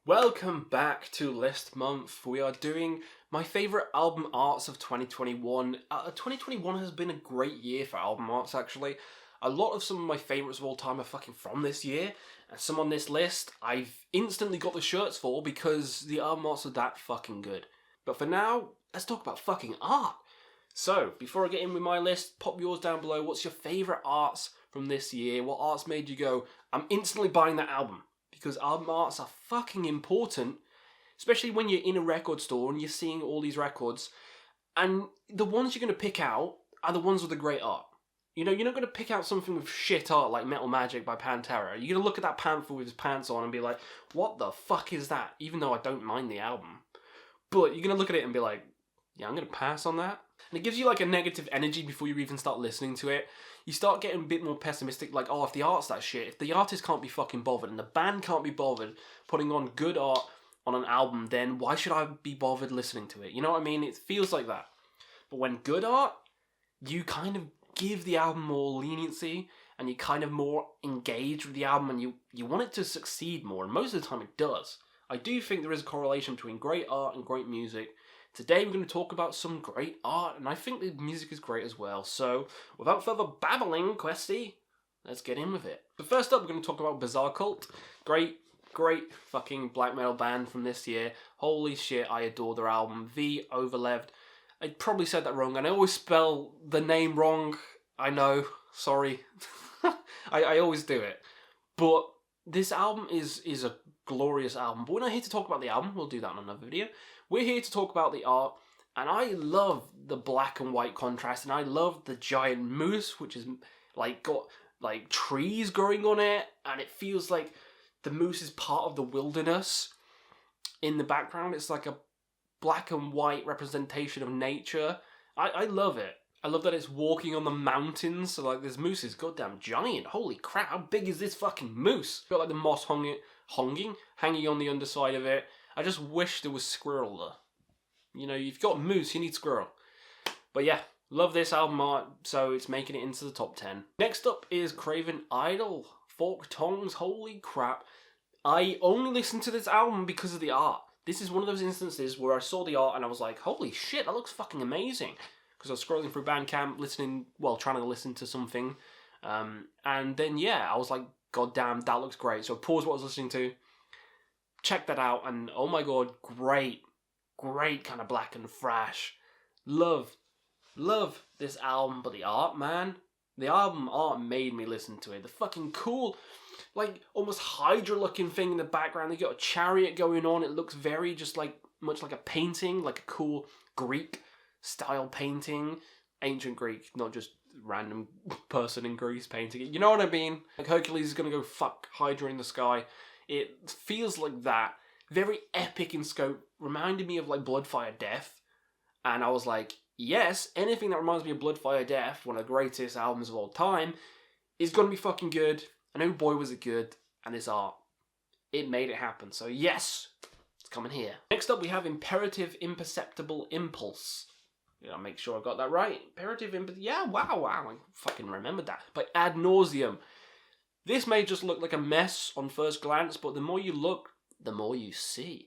Welcome back to List Month. We are doing my favourite album arts of 2021. 2021 has been a great year for album arts, actually. A lot of some of my favourites of all time are fucking from this year, and some on this list I've instantly got the shirts for because the album arts are that fucking good. But for now, let's talk about fucking art. So, before I get in with my list, pop yours down below. What's your favourite arts from this year? What arts made you go, I'm instantly buying that album? Because album arts are fucking important, especially when you're in a record store and you're seeing all these records, and the ones you're going to pick out are the ones with the great art. You know, you're not going to pick out something with shit art like Metal Magic by Pantera. You're going to look at that panther with his pants on and be like, what the fuck is that? Even though I don't mind the album. But you're going to look at it and be like, yeah, I'm going to pass on that. And it gives you like a negative energy before you even start listening to it. You start getting a bit more pessimistic, like, oh, if the art's that shit, if the artist can't be fucking bothered and the band can't be bothered putting on good art on an album, then why should I be bothered listening to it? You know what I mean? It feels like that. But when good art, you kind of give the album more leniency and you kind of more engage with the album and you want it to succeed more, and most of the time it does. I do think there is a correlation between great art and great music. Today we're going to talk about some great art, and I think the music is great as well. So, without further babbling, Questy, let's get in with it. But first up, we're going to talk about Bizarrekvlt. Great fucking black metal band from this year. Holy shit, I adore their album, overlevde. I probably said that wrong, and I always spell the name wrong. I know, sorry. I always do it. But this album is a glorious album. But we're not here to talk about the album. We'll do that in another video. We're here to talk about the art, and I love the black and white contrast, and I love the giant moose, which is like got like trees growing on it, and it feels like the moose is part of the wilderness in the background. It's like a black and white representation of nature. I love it. I love that it's walking on the mountains, so like this moose is goddamn giant. Holy crap, how big is this fucking moose? Got like the moss hanging on the underside of it. I just wish there was squirrel there. You know, you've got moose, you need squirrel. But yeah, love this album art, so it's making it into the top 10. Next up is Craven Idol, Forked Tongues. Holy crap. I only listened to this album because of the art. This is one of those instances where I saw the art and I was like, holy shit, that looks fucking amazing. Because I was scrolling through Bandcamp, trying to listen to something. And then, yeah, I was like, god damn, that looks great. So I paused what I was listening to, check that out, and oh my god, great kind of black and thrash. Love this album, but the art, man, the album art made me listen to it. The fucking cool, like almost Hydra looking thing in the background. They got a chariot going on. It looks very just like much like a painting, like a cool Greek style painting, ancient Greek, not just random person in Greece painting it. You know what I mean? Like Hercules is gonna go fuck Hydra in the sky. It feels like that. Very epic in scope. Reminded me of like Bloodfire Death. And I was like, yes, anything that reminds me of Bloodfire Death, one of the greatest albums of all time, is going to be fucking good. And oh boy was it good. And this art, it made it happen. So yes, it's coming here. Next up we have Imperative Imperceptible Impulse. Make sure I got that right. Yeah, wow, I fucking remembered that. By Ad Nauseum. This may just look like a mess on first glance, but the more you look, the more you see.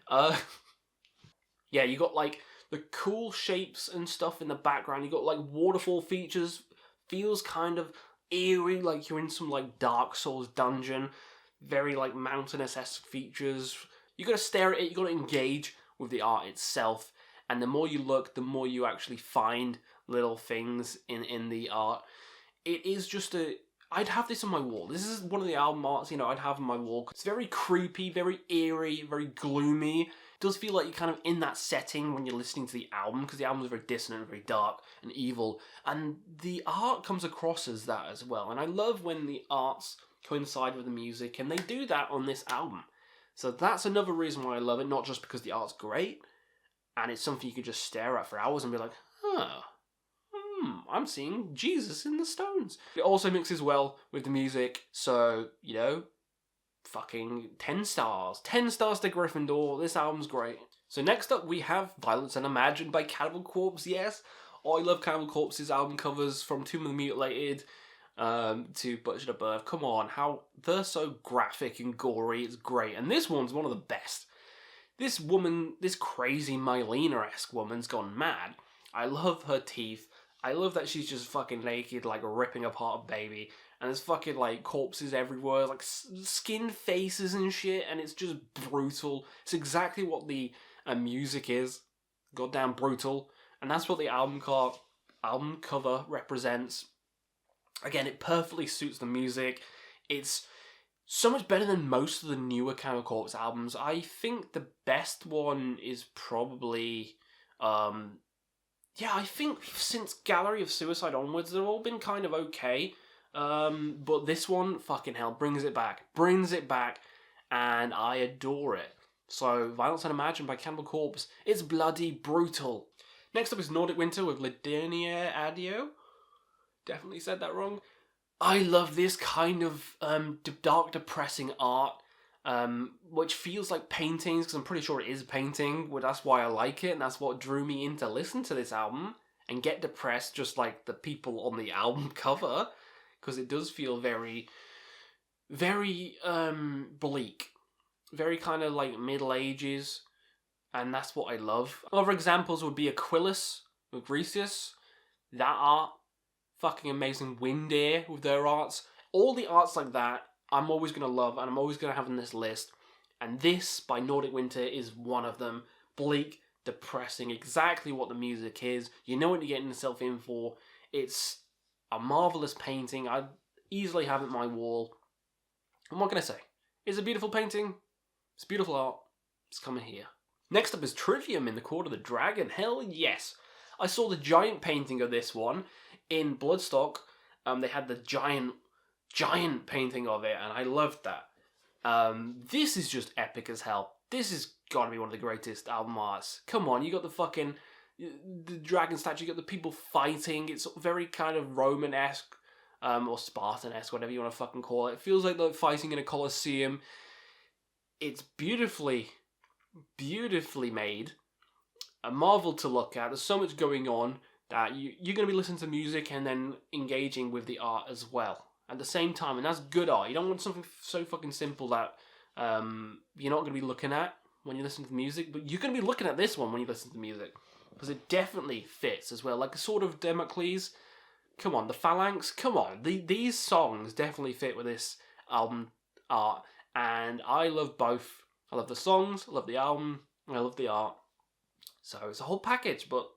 Yeah, you got like the cool shapes and stuff in the background. You got like waterfall features. Feels kind of eerie, like you're in some like Dark Souls dungeon. Very like mountainous-esque features. You gotta stare at it, you gotta engage with the art itself. And the more you look, the more you actually find little things in the art. It is just I'd have this on my wall. This is one of the album arts, I'd have on my wall. It's very creepy, very eerie, very gloomy. It does feel like you're kind of in that setting when you're listening to the album, because the album is very dissonant, very dark and evil. And the art comes across as that as well. And I love when the arts coincide with the music, and they do that on this album. So that's another reason why I love it, not just because the art's great, and it's something you could just stare at for hours and be like, I'm seeing Jesus in the stones. It also mixes well with the music, so, fucking 10 stars. 10 stars to Gryffindor. This album's great. So next up we have Violence Unimagined by Cannibal Corpse, yes. Oh, I love Cannibal Corpse's album covers from Tomb of the Mutilated. to Butcher the Birth. Come on, how they're so graphic and gory, it's great. And this one's one of the best. This woman, this crazy Mylena-esque woman's gone mad. I love her teeth. I love that she's just fucking naked, like ripping apart a baby. And there's fucking like corpses everywhere, like skinned faces and shit, and it's just brutal. It's exactly what the music is. Goddamn brutal. And that's what the album cover represents. Again, it perfectly suits the music. It's so much better than most of the newer Cannibal Corpse albums. I think the best one is probably, I think since Gallery of Suicide onwards, they've all been kind of okay. But this one, fucking hell, brings it back, and I adore it. So, Violence Unimagined by Cannibal Corpse, it's bloody brutal. Next up is Nordic Winter with Le Dernier, Adieu. Definitely said that wrong. I love this kind of dark, depressing art, which feels like paintings, because I'm pretty sure it is painting. Well, that's why I like it, and that's what drew me in to listen to this album and get depressed, just like the people on the album cover, because it does feel very, very bleak, very kind of like Middle Ages, and that's what I love. Other examples would be Aquilus with Grecius. That art, fucking amazing. Winter with their arts. All the arts like that, I'm always going to love, and I'm always going to have in this list. And this, by Nordic Winter, is one of them. Bleak, depressing, exactly what the music is. You know what you're getting yourself in for. It's a marvellous painting. I'd easily have it on my wall. And what can I say? It's a beautiful painting. It's beautiful art. It's coming here. Next up is Trivium in the Court of the Dragon. Hell yes. I saw the giant painting of this one in Bloodstock. They had the giant painting of it, and I loved that. This is just epic as hell. This has got to be one of the greatest album arts. Come on, you got the dragon statue, you got the people fighting. It's very kind of Roman-esque, or Spartan-esque, whatever you want to fucking call it. It feels like they're fighting in a Colosseum. It's beautifully made. A marvel to look at. There's so much going on that you're going to be listening to music and then engaging with the art as well at the same time, and that's good art. You don't want something so fucking simple that you're not going to be looking at when you listen to music, but you're going to be looking at this one when you listen to music, because it definitely fits as well, like a sort of Damocles. Come on, the Phalanx, come on. These songs definitely fit with this album art, and I love both. I love the songs, I love the album, and I love the art. So it's a whole package, but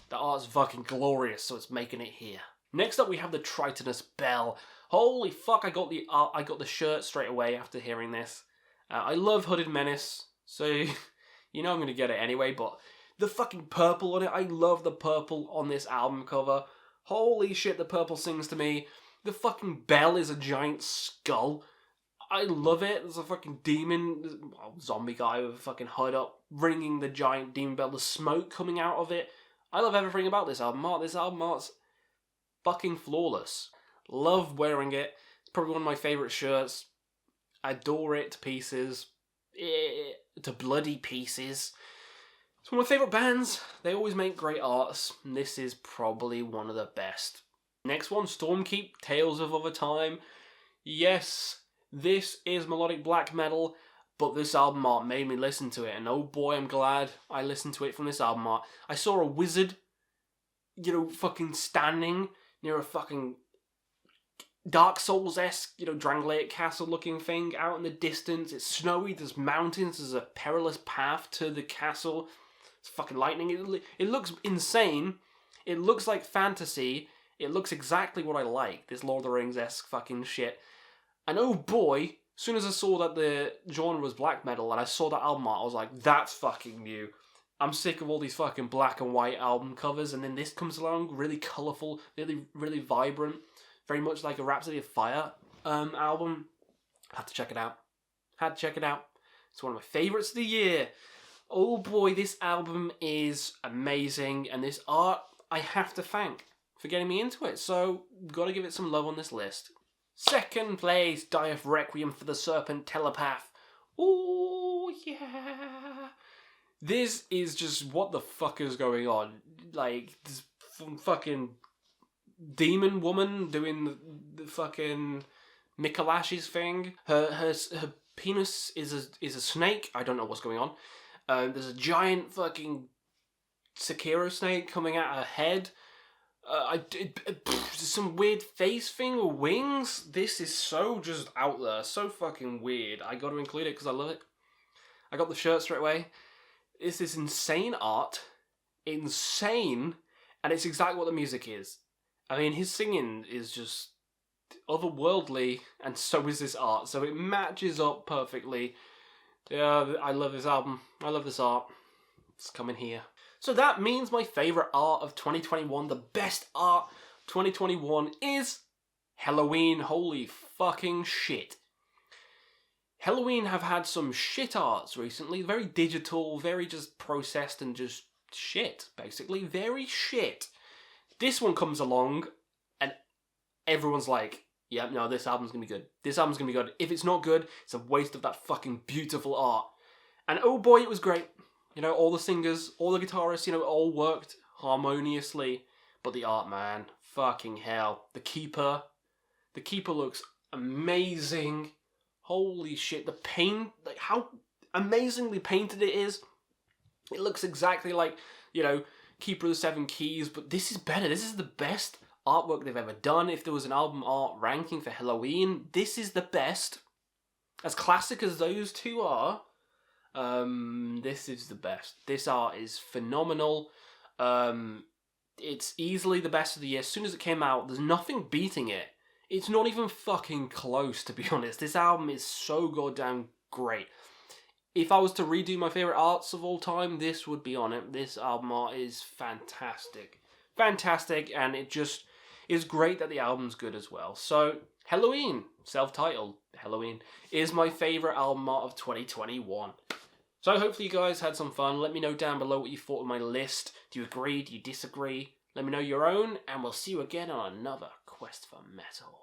the art's fucking glorious, so it's making it here. Next up, we have the Tritoneus bell. Holy fuck, I got the shirt straight away after hearing this. I love Hooded Menace, so you know I'm going to get it anyway, but the fucking purple on it, I love the purple on this album cover. Holy shit, the purple sings to me. The fucking bell is a giant skull. I love it. There's a fucking demon, zombie guy with a fucking hood up, ringing the giant demon bell, the smoke coming out of it. I love everything about this album art. This album art's fucking flawless. Love wearing it. It's probably one of my favourite shirts. Adore it to pieces. To bloody pieces. It's one of my favourite bands. They always make great arts, and this is probably one of the best. Next one, Stormkeep, Tales of Othertime. Yes, this is melodic black metal, but this album art made me listen to it, and oh boy, I'm glad I listened to it from this album art. I saw a wizard, fucking standing near a fucking Dark Souls-esque, Drangleic castle looking thing out in the distance. It's snowy, there's mountains, there's a perilous path to the castle. It's fucking lightning. It looks insane. It looks like fantasy. It looks exactly what I like, this Lord of the Rings-esque fucking shit. And oh boy, as soon as I saw that the genre was black metal and I saw that album art, I was like, that's fucking new. I'm sick of all these fucking black and white album covers, and then this comes along, really colourful, really, really vibrant, very much like a Rhapsody of Fire album. Had to check it out. It's one of my favourites of the year. Oh boy, this album is amazing, and this art I have to thank for getting me into it, so gotta give it some love on this list. Second place, Dy'th Requiem for the Serpent, Telepath. Ooh, yeah. This is just what the fuck is going on. Like, this fucking demon woman doing the fucking Mikolash's thing. Her penis is a snake. I don't know what's going on. There's a giant fucking Sekiro snake coming out her head. Some weird face thing or wings. This is so just out there, so fucking weird. I got to include it because I love it. I got the shirt straight away. This is insane art, insane, and it's exactly what the music is. I mean, his singing is just otherworldly, and so is this art. So it matches up perfectly. Yeah, I love this album. I love this art. It's coming here. So that means my favourite art of 2021, the best art of 2021 is Helloween. Holy fucking shit. Helloween have had some shit arts recently. Very digital, very just processed and just shit, basically. Very shit. This one comes along and everyone's like, yeah, no, this album's gonna be good. This album's gonna be good. If it's not good, it's a waste of that fucking beautiful art. And oh boy, it was great. You know, all the singers, all the guitarists, you know, all worked harmoniously. But the art, man, fucking hell. The Keeper looks amazing. Holy shit, the paint, like how amazingly painted it is. It looks exactly like, you know, Keeper of the Seven Keys, but this is better. This is the best artwork they've ever done. If there was an album art ranking for Helloween, this is the best. As classic as those two are, this is the best. This art is phenomenal. It's easily the best of the year. As soon as it came out, there's nothing beating it. It's not even fucking close, to be honest. This album is so goddamn great. If I was to redo my favourite arts of all time, this would be on it. This album art is fantastic. Fantastic, and it just is great that the album's good as well. So, Helloween, self-titled Helloween, is my favourite album art of 2021. So hopefully you guys had some fun. Let me know down below what you thought of my list. Do you agree? Do you disagree? Let me know your own, and we'll see you again on another Quest for Metal.